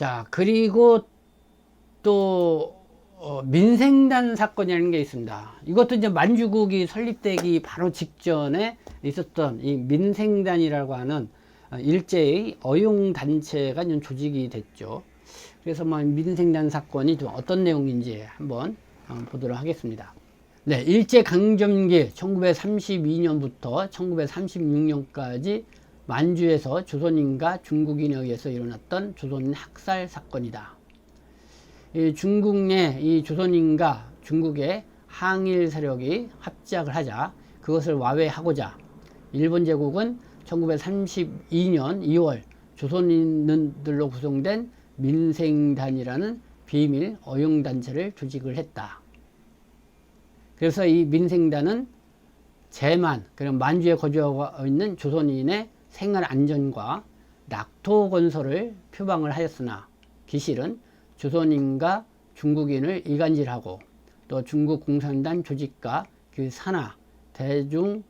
자, 그리고 또 민생단 사건이라는 게 있습니다. 이것도 이제 만주국이 설립되기 바로 직전에 있었던 이 민생단이라고 하는 일제의 어용단체가 조직이 됐죠. 그래서 뭐 민생단 사건이 좀 어떤 내용인지 한번 보도록 하겠습니다. 네, 일제강점기 1932년부터 1936년까지 만주에서 조선인과 중국인에 의해서 일어났던 조선인 학살 사건이다. 이 중국 내 이 조선인과 중국의 항일 세력이 합작을 하자 그것을 와해하고자 일본 제국은 1932년 2월 조선인들로 구성된 민생단이라는 비밀 어용단체를 조직을 했다. 그래서 이 민생단은 제만, 그럼 만주에 거주하고 있는 조선인의 생활 안전과 낙토 건설을 표방을 하였으나 기실은 조선인과 중국인을 이간질하고 또 중국 공산당 조직과 그 산하 대중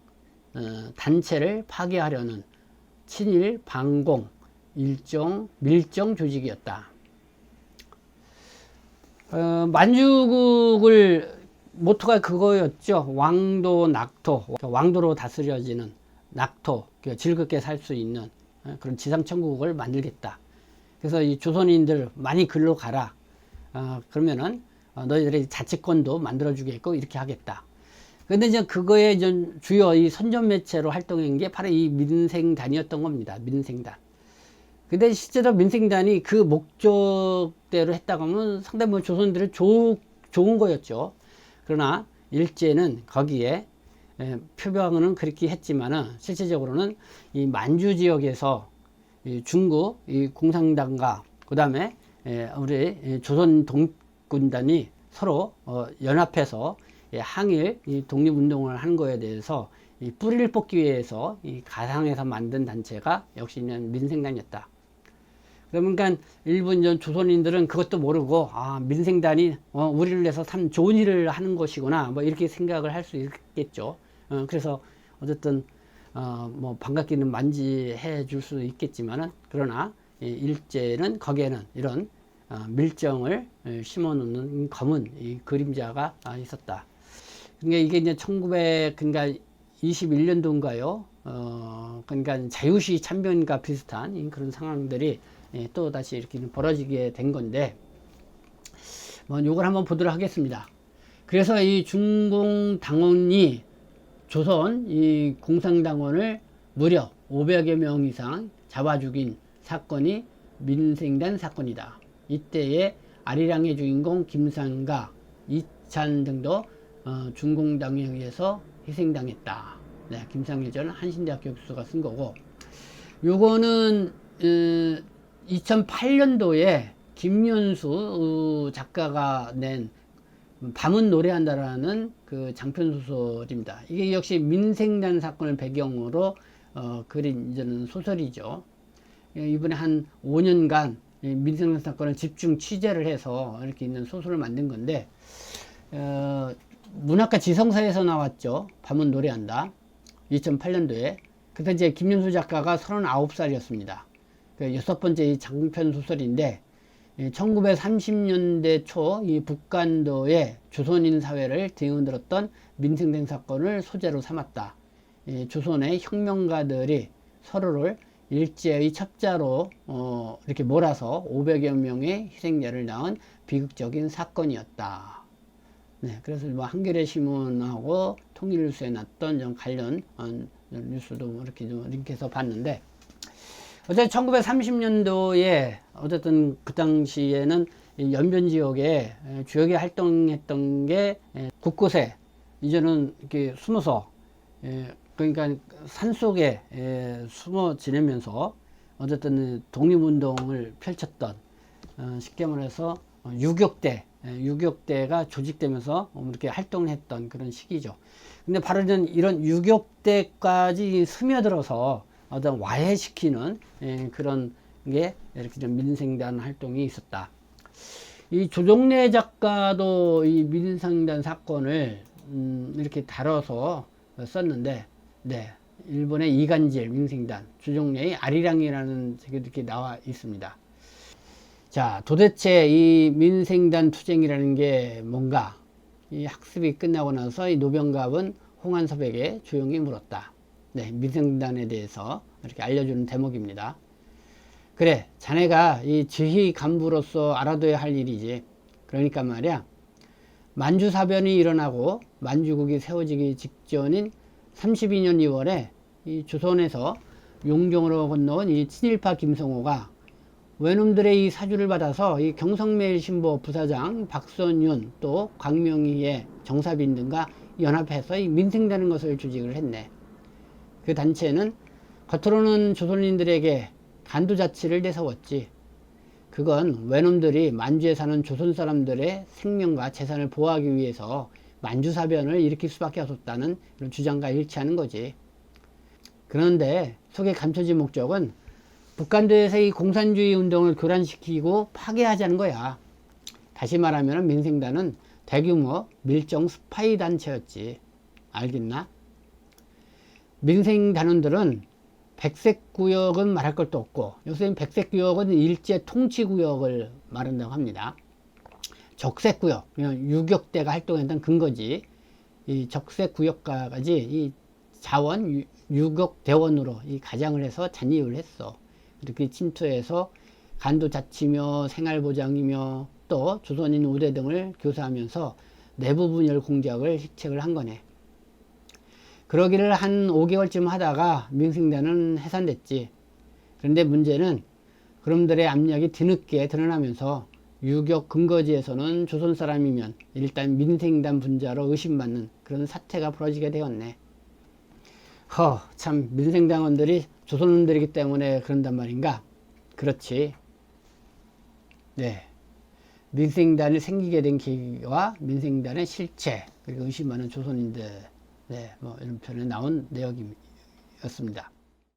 단체를 파괴하려는 친일 반공 밀정 조직이었다. 만주국을 모토가 그거였죠. 왕도 낙토, 왕도로 다스려지는 낙토, 즐겁게 살 수 있는 그런 지상천국을 만들겠다. 그래서 이 조선인들 많이 글로 가라. 그러면은 너희들의 자치권도 만들어주겠고 이렇게 하겠다. 근데 이제 그거에 주요 이 선전 매체로 활동한 게 바로 이 민생단이었던 겁니다. 민생단. 근데 실제로 민생단이 그 목적대로 했다고 하면 상당히 뭐 조선인들은 좋은 거였죠. 그러나 일제는 거기에 표방은 그렇게 했지만은 실제적으로는 이 만주 지역에서 이 중국 이 공산당과 그 다음에 우리 조선 동군단이 서로 연합해서 항일 독립운동을 하는 거에 대해서 이 뿌리를 뽑기 위해서 이 가상에서 만든 단체가 역시 민생단이었다. 그러니까 일본 조선인들은 그것도 모르고 민생단이 우리를 위해서 참 좋은 일을 하는 것이구나 뭐 이렇게 생각을 할 수 있겠죠. 그래서 어쨌든 뭐 반갑게는 만지해 줄 수 있겠지만은 그러나 일제는 거기에는 이런 밀정을 심어 놓는 검은 이 그림자가 있었다. 그러니까 이게 이제 1921년도인가요? 그러니까 자유시 참변과 비슷한 그런 상황들이 또 다시 이렇게 벌어지게 된 건데, 뭐 요걸 한번 보도록 하겠습니다. 그래서 이 중공당원이 조선 이 공산당원을 무려 500여 명 이상 잡아 죽인 사건이 민생단 사건이다. 이때에 아리랑의 주인공 김상과 이찬 등도 중공당에 의해서 희생당했다. 네, 김상일전 한신대학교 교수가 쓴 거고, 요거는 2008년도에 김연수 작가가 낸 밤은 노래한다라는 그 장편소설입니다. 이게 역시 민생단 사건을 배경으로 그린 이제는 소설이죠. 이번에 한 5년간 민생단 사건을 집중 취재를 해서 이렇게 있는 소설을 만든 건데, 문학과 지성사에서 나왔죠. 밤은 노래한다. 2008년도에. 그때 이제 김연수 작가가 39살이었습니다. 그 6번째 장편 소설인데, 1930년대 초 이 북간도의 조선인 사회를 뒤흔들었던 민생단 사건을 소재로 삼았다. 조선의 혁명가들이 서로를 일제의 첩자로 이렇게 몰아서 500여 명의 희생자를 낳은 비극적인 사건이었다. 네, 그래서 뭐 한겨레 신문하고 통일뉴스에 났던 좀 관련 뉴스도 이렇게 좀 링크해서 봤는데, 어쨌든 1930년도에 어쨌든 그 당시에는 연변 지역에 주역에 활동했던 게 곳곳에 이제는 이렇게 숨어서 그러니까 산속에 숨어 지내면서 어쨌든 독립운동을 펼쳤던 쉽게 말해서 유격대가 조직되면서 이렇게 활동을 했던 그런 시기죠. 근데 바로 이런 유격대까지 스며들어서 어떤 와해시키는 그런 게 이렇게 좀 민생단 활동이 있었다. 이 조정래 작가도 이 민생단 사건을 이렇게 다뤄서 썼는데, 네, 일본의 이간질 민생단, 조정래의 아리랑이라는 책이 이렇게 나와 있습니다. 자, 도대체 이 민생단 투쟁이라는 게 뭔가? 이 학습이 끝나고 나서 이 노병갑은 홍한섭에게 조용히 물었다. 네, 민생단에 대해서 이렇게 알려주는 대목입니다. 그래, 자네가 이 지휘 간부로서 알아둬야 할 일이지. 그러니까 말이야, 만주사변이 일어나고 만주국이 세워지기 직전인 32년 2월에 이 조선에서 용종으로 건너온 이 친일파 김성호가 외놈들의 이 사주를 받아서 이 경성매일신보 부사장 박선윤 또 광명희의 정사빈 등과 연합해서 이 민생단은 것을 조직을 했네. 그 단체는 겉으로는 조선인들에게 간두자치를 내세웠지. 그건 외놈들이 만주에 사는 조선 사람들의 생명과 재산을 보호하기 위해서 만주사변을 일으킬 수밖에 없었다는 이런 주장과 일치하는 거지. 그런데 속에 감춰진 목적은 북한도에서 이 공산주의 운동을 교란시키고 파괴하자는 거야. 다시 말하면 민생단은 대규모 밀정 스파이 단체였지. 알겠나? 민생단원들은 백색구역은 말할 것도 없고, 요새는 백색구역은 일제 통치구역을 말한다고 합니다. 적색구역, 유격대가 활동했던 근거지. 이 적색구역까지 이 자원 유격대원으로 이 가장을 해서 잔입을 했어. 이렇게 침투해서 간도자치며 생활보장이며 또 조선인 우대 등을 교사하면서 내부 분열 공작을 실책을 한 거네. 그러기를 한 5개월쯤 하다가 민생단은 해산됐지. 그런데 문제는 그놈들의 압력이 뒤늦게 드러나면서 유격 근거지에서는 조선 사람이면 일단 민생단 분자로 의심받는 그런 사태가 벌어지게 되었네. 참 민생당원들이 조선인들이기 때문에 그런단 말인가? 그렇지. 네. 민생단이 생기게 된 계기와 민생단의 실체, 그리고 의심하는 조선인들, 네, 뭐 이런 편에 나온 내용이었습니다.